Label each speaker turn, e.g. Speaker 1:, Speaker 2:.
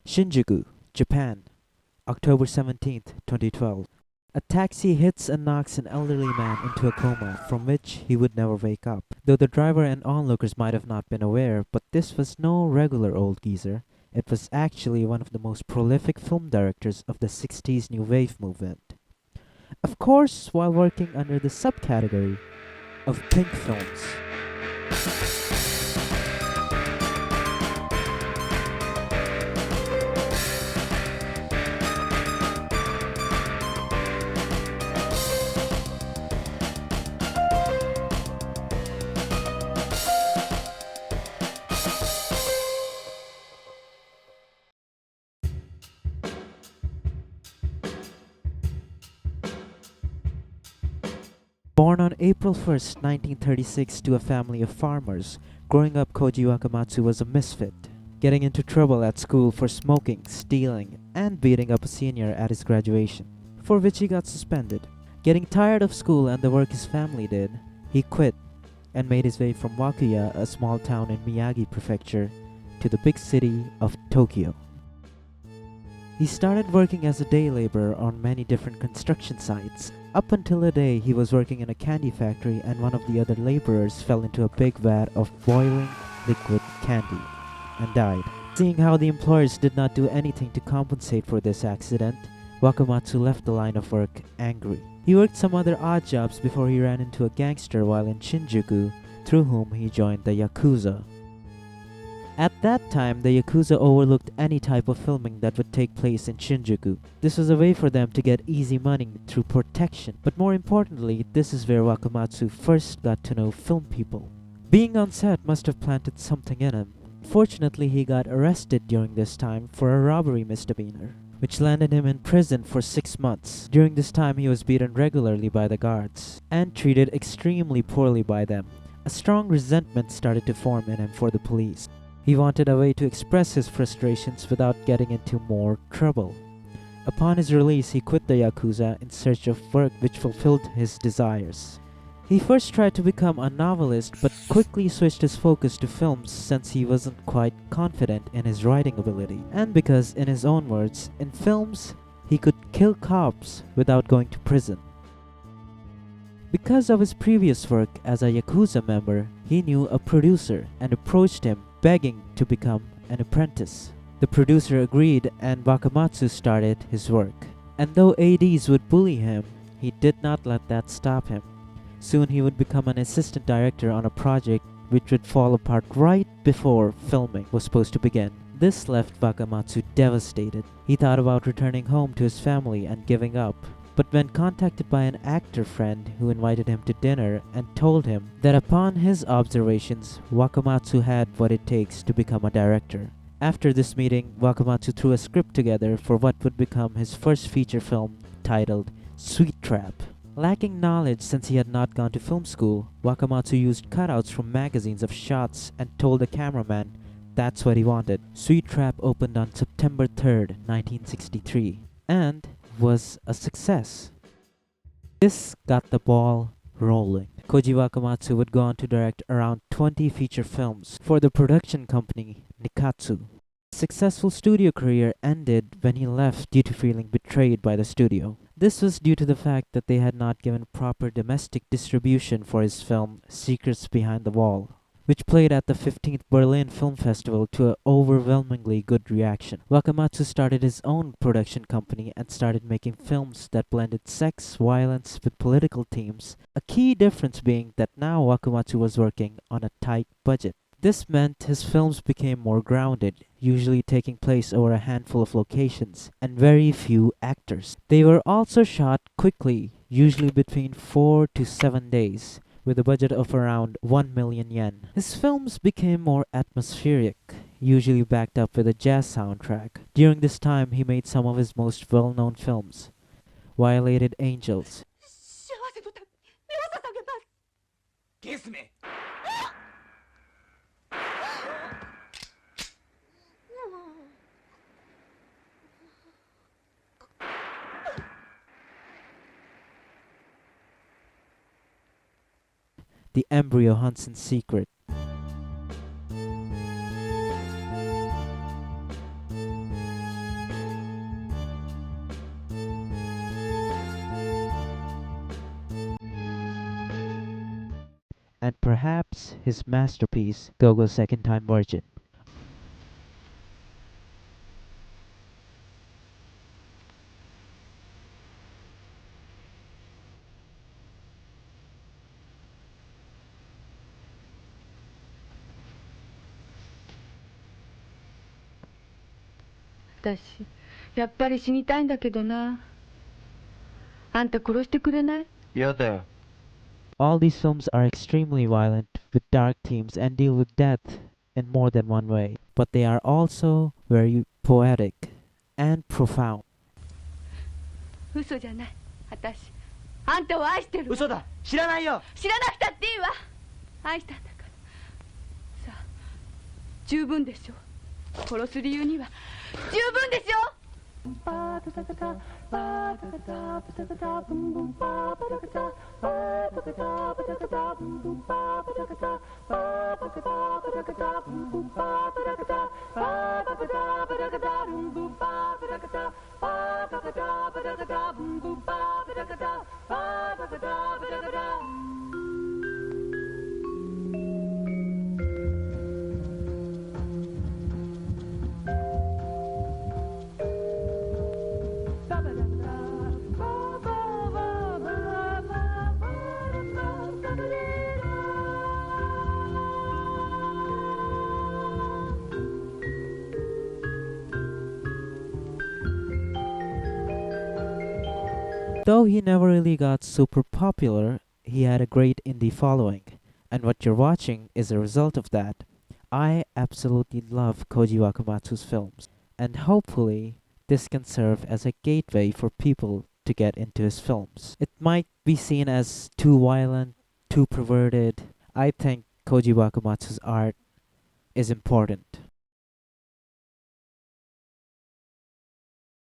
Speaker 1: Shinjuku, Japan, October 17th, 2012. A taxi hits and knocks an elderly man into a coma from which he would never wake up. Though the driver and onlookers might have not been aware, but this was no regular old geezer. It was actually one of the most prolific film directors of the 60s New Wave movement. Of course, while working under the subcategory of pink films. Born on April 1st, 1936 to a family of farmers, growing up Koji Wakamatsu was a misfit, getting into trouble at school for smoking, stealing, and beating up a senior at his graduation, for which he got suspended. Getting tired of school and the work his family did, he quit and made his way from Wakuya, a small town in Miyagi Prefecture, to the big city of Tokyo. He started working as a day laborer on many different construction sites, up until a day he was working in a candy factory and one of the other laborers fell into a big vat of boiling liquid candy and died. Seeing how the employers did not do anything to compensate for this accident, Wakamatsu left the line of work angry. He worked some other odd jobs before he ran into a gangster while in Shinjuku, through whom he joined the Yakuza. At that time, the Yakuza overlooked any type of filming that would take place in Shinjuku. This was a way for them to get easy money through protection. But more importantly, this is where Wakamatsu first got to know film people. Being on set must have planted something in him. Fortunately, he got arrested during this time for a robbery misdemeanor, which landed him in prison for 6 months. During this time, he was beaten regularly by the guards and treated extremely poorly by them. A strong resentment started to form in him for the police. He wanted a way to express his frustrations without getting into more trouble. Upon his release, he quit the Yakuza in search of work which fulfilled his desires. He first tried to become a novelist but quickly switched his focus to films since he wasn't quite confident in his writing ability, and because, in his own words, in films, he could kill cops without going to prison. Because of his previous work as a Yakuza member, he knew a producer and approached him begging to become an apprentice. The producer agreed and Wakamatsu started his work. And though ADs would bully him, he did not let that stop him. Soon he would become an assistant director on a project which would fall apart right before filming was supposed to begin. This left Wakamatsu devastated. He thought about returning home to his family and giving up. But when contacted by an actor friend who invited him to dinner and told him that upon his observations, Wakamatsu had what it takes to become a director. After this meeting, Wakamatsu threw a script together for what would become his first feature film titled Sweet Trap. Lacking knowledge since he had not gone to film school, Wakamatsu used cutouts from magazines of shots and told the cameraman that's what he wanted. Sweet Trap opened on September 3rd, 1963, and was a success. This got the ball rolling. Koji Wakamatsu would go on to direct around 20 feature films for the production company Nikatsu. His successful studio career ended when he left due to feeling betrayed by the studio. This was due to the fact that they had not given proper domestic distribution for his film Secrets Behind the Wall, which played at the 15th Berlin Film Festival to an overwhelmingly good reaction. Wakamatsu started his own production company and started making films that blended sex, violence with political themes, a key difference being that now Wakamatsu was working on a tight budget. This meant his films became more grounded, usually taking place over a handful of locations and very few actors. They were also shot quickly, usually between 4 to 7 days, with a budget of around 1 million yen. His films became more atmospheric, usually backed up with a jazz soundtrack. During this time, he made some of his most well-known films, Violated Angels, The Embryo Hunts in Secret, and perhaps his masterpiece, Go-Go Second Time Virgin.
Speaker 2: 私やっぱり死にたいんだけどな。あんた殺してくれない？
Speaker 3: 嫌だよ。
Speaker 1: All these films are extremely violent with dark themes and deal with death in more than one way, but they are also very poetic and profound.
Speaker 2: 嘘じゃない。私あんたを愛してるわ。
Speaker 3: 嘘だ、知らないよ。
Speaker 2: 知らなくたっていいわ。愛したんだから。さあ十分でしょ。殺す理由には十分でしょ。
Speaker 1: Though he never really got super popular, he had a great indie following, and what you're watching is a result of that. I absolutely love Koji Wakamatsu's films, and hopefully this can serve as a gateway for people to get into his films. It might be seen as too violent, too perverted. I think Koji Wakamatsu's art is important.